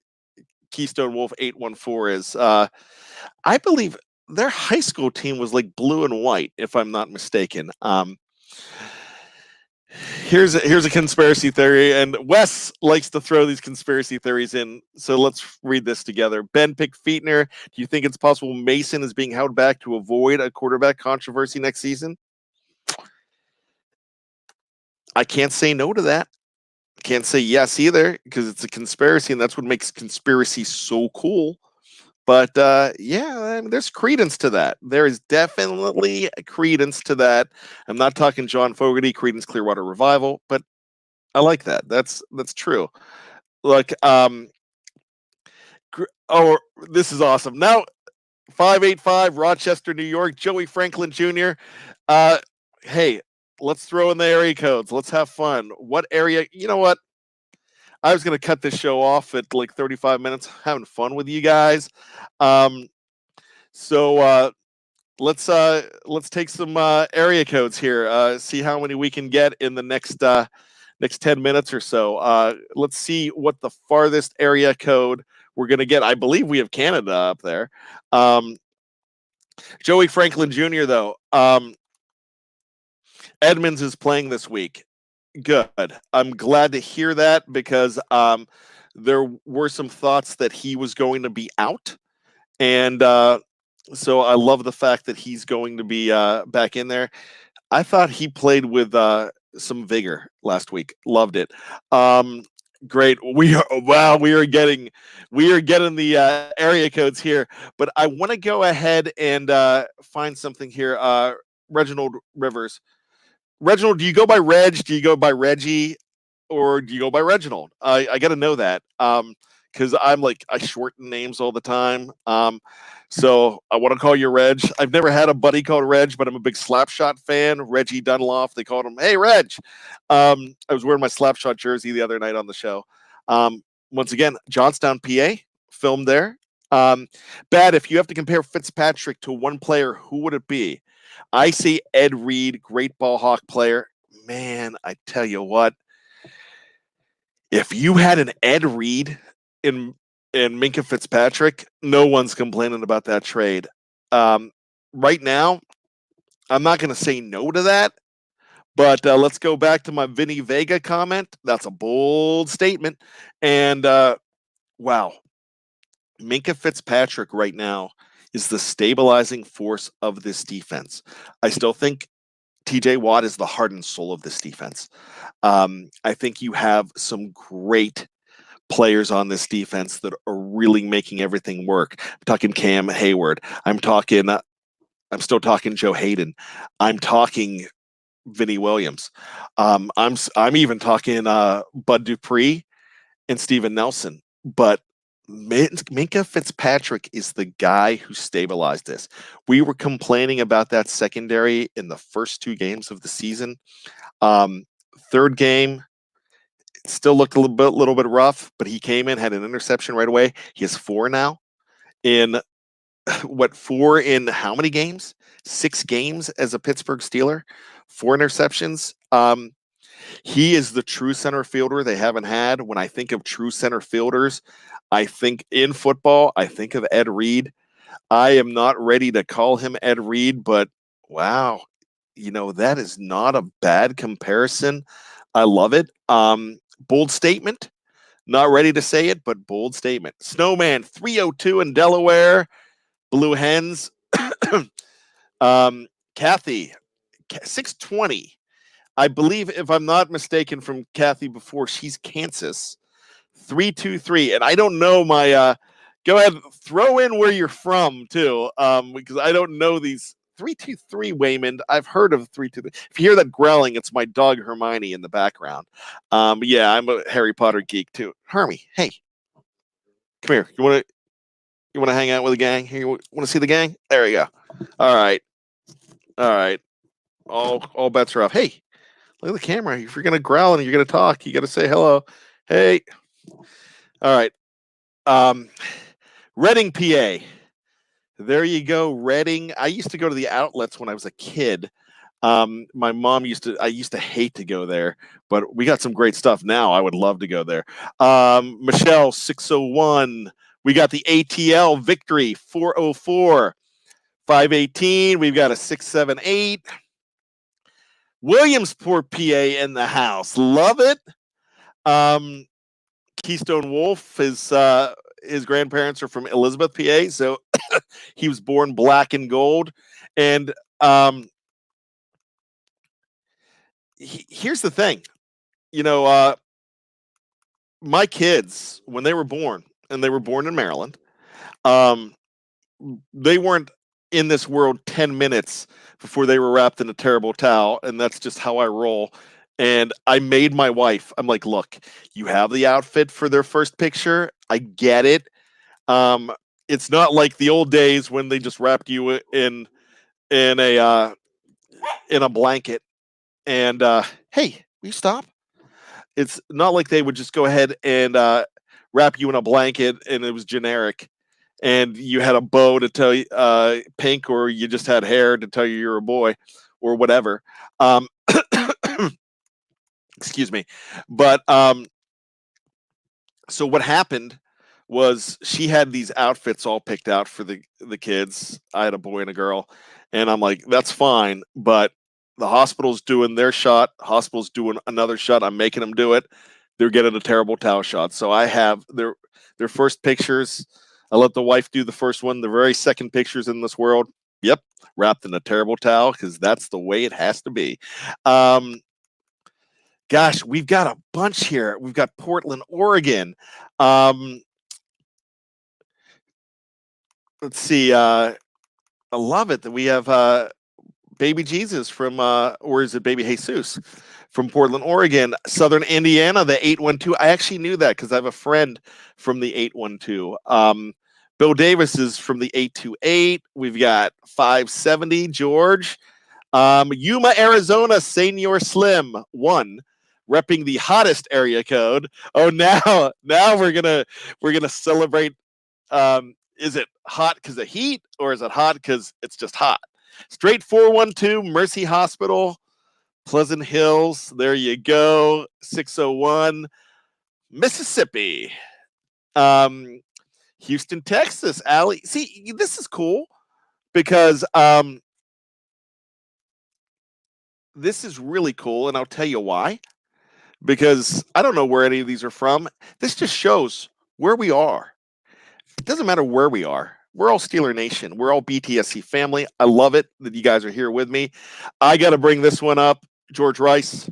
Keystone Wolf 814 is. I believe their high school team was like blue and white, if I'm not mistaken. Here's a conspiracy theory, and Wes likes to throw these conspiracy theories in, so let's read this together. Ben picked Fichtner. Do you think it's possible Mason is being held back to avoid a quarterback controversy next season? I can't say no to that. Can't say yes either, because it's a conspiracy, and that's what makes conspiracy so cool. But yeah, I mean, there's credence to that. There is definitely credence to that. I'm not talking John Fogerty, Creedence Clearwater Revival, but I like that. That's true. Look, this is awesome. Now, 585 Rochester, New York, Joey Franklin Jr. Hey, let's throw in the area codes. Let's have fun. What area? You know what? I was going to cut this show off at like 35 minutes, having fun with you guys. Um, so let's take some area codes here. See how many we can get in the next 10 minutes or so. Let's see what the farthest area code we're going to get. I believe we have Canada up there. Joey Franklin Jr., though. Edmonds is playing this week. Good. I'm glad to hear that because there were some thoughts that he was going to be out. And so I love the fact that he's going to be back in there. I thought he played with some vigor last week. Loved it. Great. We are getting the area codes here, but I want to go ahead and find something here. Reginald Rivers. Reginald, do you go by Reg? Do you go by Reggie? Or do you go by Reginald? I got to know that because I shorten names all the time. So I want to call you Reg. I've never had a buddy called Reg, but I'm a big Slapshot fan. Reggie Dunlop, they called him, hey, Reg. I was wearing my Slapshot jersey the other night on the show. Once again, Johnstown, PA, filmed there. Bad, if you have to compare Fitzpatrick to one player, who would it be? I say Ed Reed, great ball hawk player. Man, I tell you what. If you had an Ed Reed in Minkah Fitzpatrick, no one's complaining about that trade. Right now, I'm not going to say no to that, but let's go back to my Vinny Vega comment. That's a bold statement. And wow, Minkah Fitzpatrick right now is the stabilizing force of this defense. I still think TJ Watt is the heart and soul of this defense. I think you have some great players on this defense that are really making everything work. I'm talking Cam Hayward. I'm still talking Joe Hayden. I'm talking Vinny Williams. I'm even talking Bud Dupree and Steven Nelson. But Minkah Fitzpatrick is the guy who stabilized this. We were complaining about that secondary in the first 2 games of the season. Third game, it still looked a little bit rough, but he came in, had an interception right away. He has 4 now. In 4 in how many games? 6 games as a Pittsburgh Steeler, 4 interceptions. He is the true center fielder they haven't had. When I think of true center fielders, I think in football, I think of Ed Reed. I am not ready to call him Ed Reed, but wow, that is not a bad comparison. I love it. Bold statement. Not ready to say it, but bold statement. Snowman 302 in Delaware. Blue Hens. Kathy 620. I believe, if I'm not mistaken, from Kathy before, she's Kansas. 323. And I don't know my go ahead, throw in where you're from too. Because I don't know these 323 Waymond. I've heard of 323. If you hear that growling, it's my dog Hermione in the background. Yeah, I'm a Harry Potter geek too. Hermie, hey. Come here. You want to hang out with the gang? Here, you want to see the gang? There you go. All right. All bets are off. Hey, look at the camera. If you're gonna growl and you're gonna talk, you gotta say hello. Hey. All right. Reading, PA. There you go, Reading. I used to go to the outlets when I was a kid. My mom I used to hate to go there, but we got some great stuff now. I would love to go there. Michelle 601. We got the ATL Victory 404. 518. We've got a 678. Williamsport, PA in the house. Love it. Keystone Wolf, his grandparents are from Elizabeth, PA, so he was born black and gold. And here's the thing, my kids, when they were born, and they were born in Maryland, they weren't in this world 10 minutes before they were wrapped in a terrible towel, and that's just how I roll. And I made my wife, I'm like, look, you have the outfit for their first picture. I get it. It's not like the old days when they just wrapped you in a blanket. And hey, will you stop? It's not like they would just go ahead and wrap you in a blanket and it was generic, and you had a bow to tell you pink, or you just had hair to tell you you're a boy, or whatever. Um, excuse me, but so what happened was she had these outfits all picked out for the kids. I had a boy and a girl, and I'm like, that's fine, but the hospital's doing their shot, hospital's doing another shot. I'm making them do it. They're getting a terrible towel shot. So I have their first pictures. I let the wife do the first one. The very second pictures in this world, yep, wrapped in a terrible towel, because that's the way it has to be. Gosh, we've got a bunch here. We've got Portland, Oregon. Let's see. I love it that we have Baby Jesus from, or is it Baby Jesus from Portland, Oregon. Southern Indiana, the 812. I actually knew that because I have a friend from the 812. Bill Davis is from the 828. We've got 570, George. Yuma, Arizona, Senior Slim 1, repping the hottest area code. Oh, now we're gonna celebrate. Is it hot because of heat, or is it hot because it's just hot? Straight 412, Mercy Hospital, Pleasant Hills. There you go. 601, Mississippi. Houston, Texas. Allie, see, this is cool because this is really cool, and I'll tell you why. Because I don't know where any of these are from. This just shows where we are. It doesn't matter where we are. We're all Steeler Nation. We're all BTSC family. I love it that you guys are here with me. I got to bring this one up. George Rice.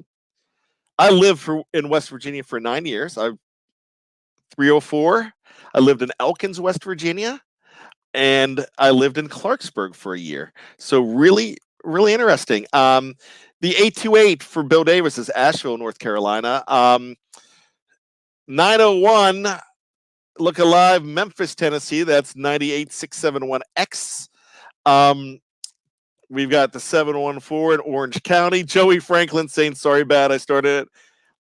I lived in West Virginia for 9 years. I'm 304. I lived in Elkins, West Virginia, and I lived in Clarksburg for a year. So really, really interesting. The 828 for Bill Davis is Asheville, North Carolina. 901, Look Alive, Memphis, Tennessee. That's 98671X. We've got the 714 in Orange County. Joey Franklin saying, sorry, bad, I started it.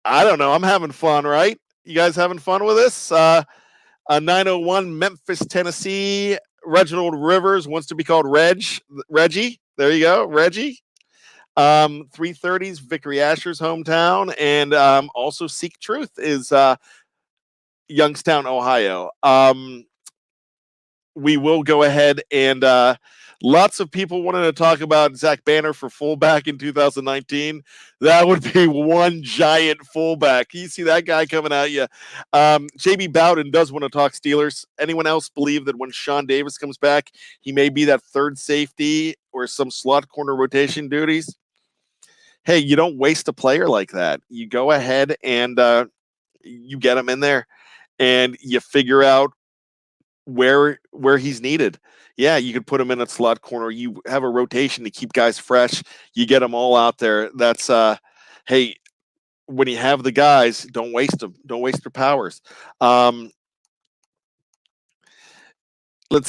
I don't know. I'm having fun, right? You guys having fun with this? 901, Memphis, Tennessee. Reginald Rivers wants to be called Reggie. There you go, Reggie. 330s, Vickery Asher's hometown. And also Seek Truth is Youngstown, Ohio. We will go ahead and lots of people wanted to talk about Zach Banner for fullback in 2019. That would be one giant fullback. You see that guy coming at you. JB Bowden does want to talk Steelers. Anyone else believe that when Sean Davis comes back, he may be that third safety or some slot corner rotation duties? Hey, you don't waste a player like that. You go ahead and you get him in there, and you figure out where he's needed. Yeah, you could put him in a slot corner. You have a rotation to keep guys fresh. You get them all out there. That's hey, when you have the guys, don't waste them. Don't waste their powers. Let's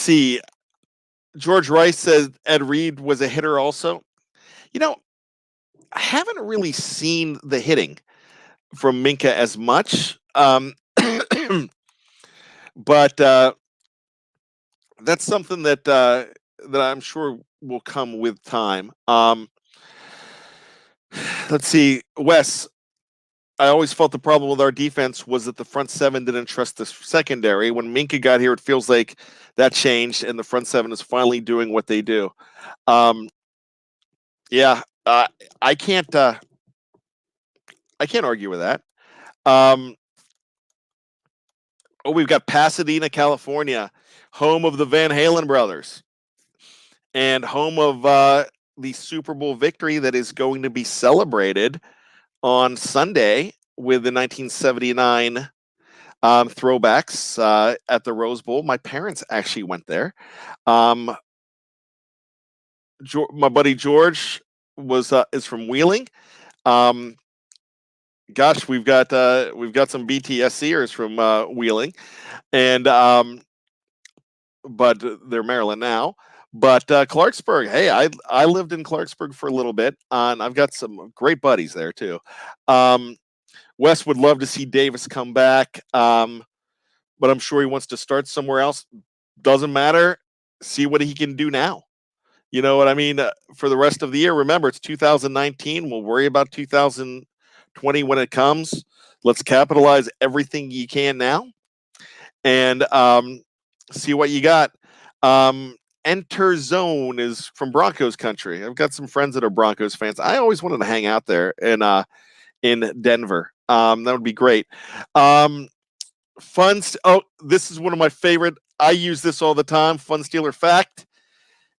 see. George Rice says Ed Reed was a hitter also. You know, I haven't really seen the hitting from Minka as much. But that's something that I'm sure will come with time. Let's see, Wes. I always felt the problem with our defense was that the front seven didn't trust the secondary. When Minka got here, it feels like that changed, and the front seven is finally doing what they do. Yeah, I can't argue with that. We've got Pasadena, California, home of the Van Halen brothers, and home of the Super Bowl victory that is going to be celebrated on Sunday with the 1979 throwbacks at the Rose Bowl. My parents actually went there. My buddy George is from Wheeling. Gosh, we've got some BTSCers from Wheeling, and but they're Maryland now. But Clarksburg, hey, I lived in Clarksburg for a little bit, and I've got some great buddies there too. Wes would love to see Davis come back, but I'm sure he wants to start somewhere else. Doesn't matter. See what he can do now. You know what I mean? For the rest of the year, remember, it's 2019. We'll worry about 2020 when it comes. Let's capitalize everything you can now and see what you got. Enter Zone is from Broncos country. I've got some friends that are Broncos fans. I always wanted to hang out there in Denver. That would be great. This is one of my favorite. I use this all the time. Fun Steeler fact.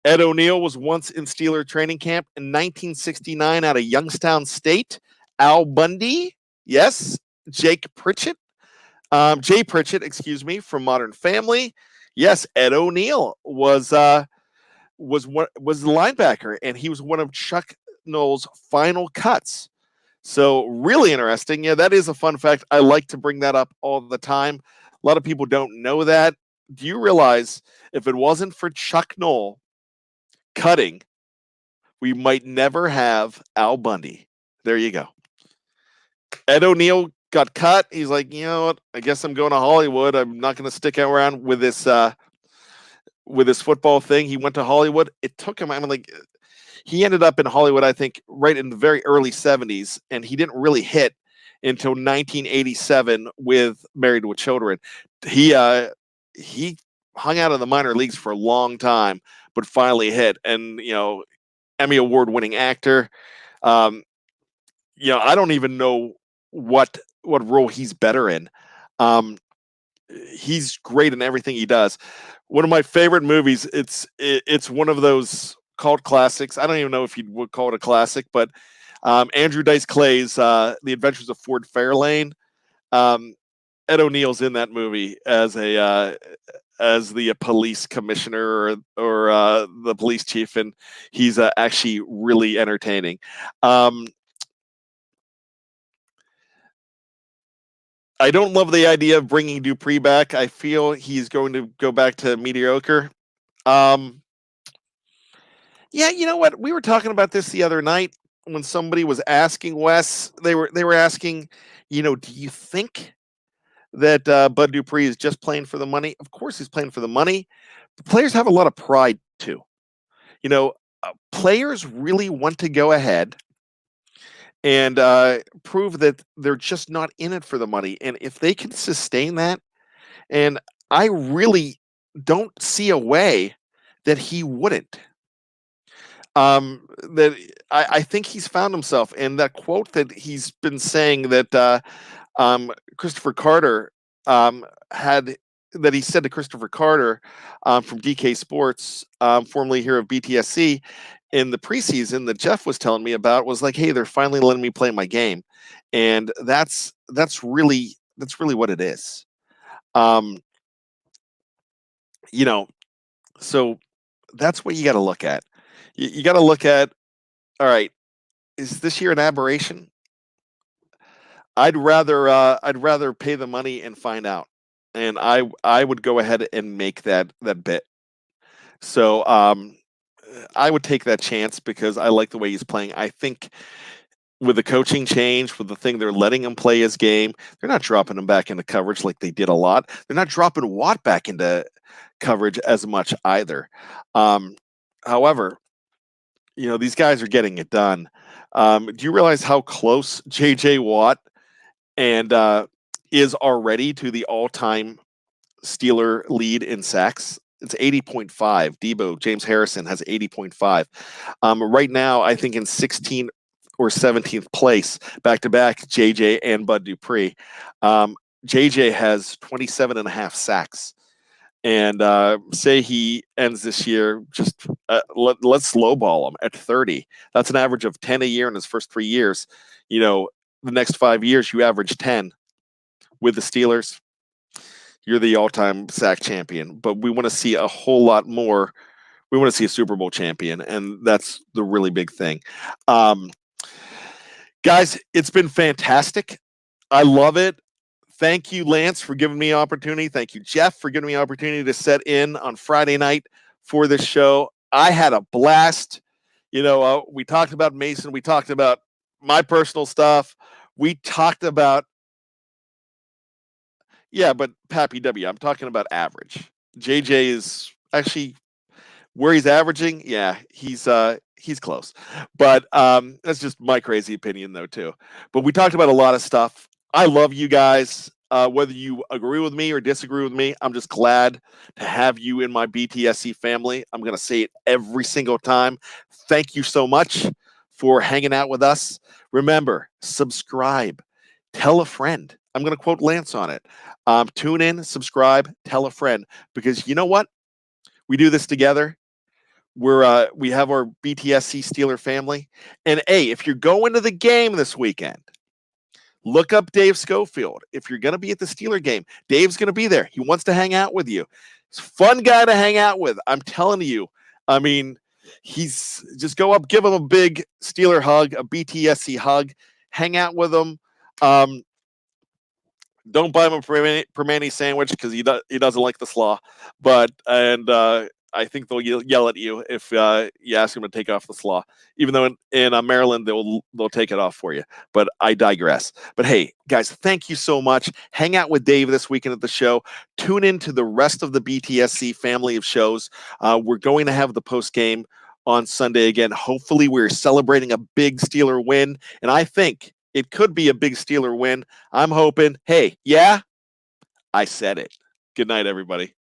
Ed O'Neill was once in Steeler training camp in 1969 out of Youngstown State. Al Bundy, yes. Jay Pritchett, from Modern Family. Yes, Ed O'Neill was the linebacker, and he was one of Chuck Noll's final cuts. So really interesting. Yeah, that is a fun fact. I like to bring that up all the time. A lot of people don't know that. Do you realize if it wasn't for Chuck Noll cutting, we might never have Al Bundy? There you go. Ed O'Neill got cut. He's like, you know what? I guess I'm going to Hollywood. I'm not going to stick around with this football thing. He went to Hollywood. It took him. He ended up in Hollywood, I think, right in the very early 70s, and he didn't really hit until 1987 with Married with Children. He hung out in the minor leagues for a long time, but finally hit. And Emmy Award-winning actor. I don't even know what role he's better in. He's great in everything he does. One of my favorite movies. It's one of those cult classics. I don't even know if you would call it a classic, but Andrew Dice Clay's The Adventures of Ford Fairlane. Ed O'Neill's in that movie as the police commissioner or the police chief, and he's actually really entertaining. I don't love the idea of bringing Dupree back. I feel he's going to go back to mediocre. Yeah, you know what? We were talking about this the other night when somebody was asking Wes. They were asking, do you think that Bud Dupree is just playing for the money? Of course he's playing for the money. The players have a lot of pride too. Players really want to go ahead and prove that they're just not in it for the money. And if they can sustain that, and I really don't see a way that he wouldn't. That I think he's found himself. And that quote that he's been saying that Christopher Carter he said to Christopher Carter from DK Sports, formerly here of BTSC, in the preseason that Jeff was telling me about was like, hey, they're finally letting me play my game. And that's really what it is. So that's what you got to look at. You got to look at, all right, is this year an aberration? I'd rather pay the money and find out. And I would go ahead and make that bet. So I would take that chance because I like the way he's playing. I think with the coaching change, with the thing they're letting him play his game, they're not dropping him back into coverage like they did a lot. They're not dropping Watt back into coverage as much either. However, these guys are getting it done. Do you realize how close J.J. Watt and is already to the all-time Steeler lead in sacks? It's 80.5. Debo, James Harrison, has 80.5. Right now, I think in 16th or 17th place, back-to-back, JJ and Bud Dupree. JJ has 27 and a half sacks. And say he ends this year, just let's lowball him at 30. That's an average of 10 a year in his first 3 years. The next 5 years, you average 10 with the Steelers. You're the all-time sack champion. But we want to see a whole lot more. We want to see a Super Bowl champion, and that's the really big thing. Guys, it's been fantastic. I love it. Thank you, Lance, for giving me an opportunity. Thank you, Jeff, for giving me an opportunity to set in on Friday night for this show. I had a blast. We talked about Mason. We talked about my personal stuff. We talked about, yeah, but Pappy W, I'm talking about average. JJ is actually where he's averaging, yeah, he's close. But that's just my crazy opinion though too. But we talked about a lot of stuff. I love you guys. Whether you agree with me or disagree with me, I'm just glad to have you in my BTSC family. I'm going to say it every single time. Thank you so much for hanging out with us. Remember, subscribe, tell a friend. I'm going to quote Lance on it. Tune in, subscribe, tell a friend, because you know what? We do this together. We have our BTSC Steeler family. And hey, if you're going to the game this weekend, look up Dave Schofield. If you're going to be at the Steeler game, Dave's going to be there. He wants to hang out with you. He's a fun guy to hang out with. I'm telling you. I mean, he's just go up, give him a big Steeler hug, a BTSC hug, hang out with him. Don't buy him a Permane sandwich because he doesn't like the slaw. I think they'll yell at you if you ask them to take off the slaw. Even though in Maryland they'll take it off for you. But I digress. But hey, guys, thank you so much. Hang out with Dave this weekend at the show. Tune in to the rest of the BTSC family of shows. We're going to have the post game on Sunday again. Hopefully, we're celebrating a big Steeler win, and I think it could be a big Steeler win. I'm hoping. Hey, yeah, I said it. Good night, everybody.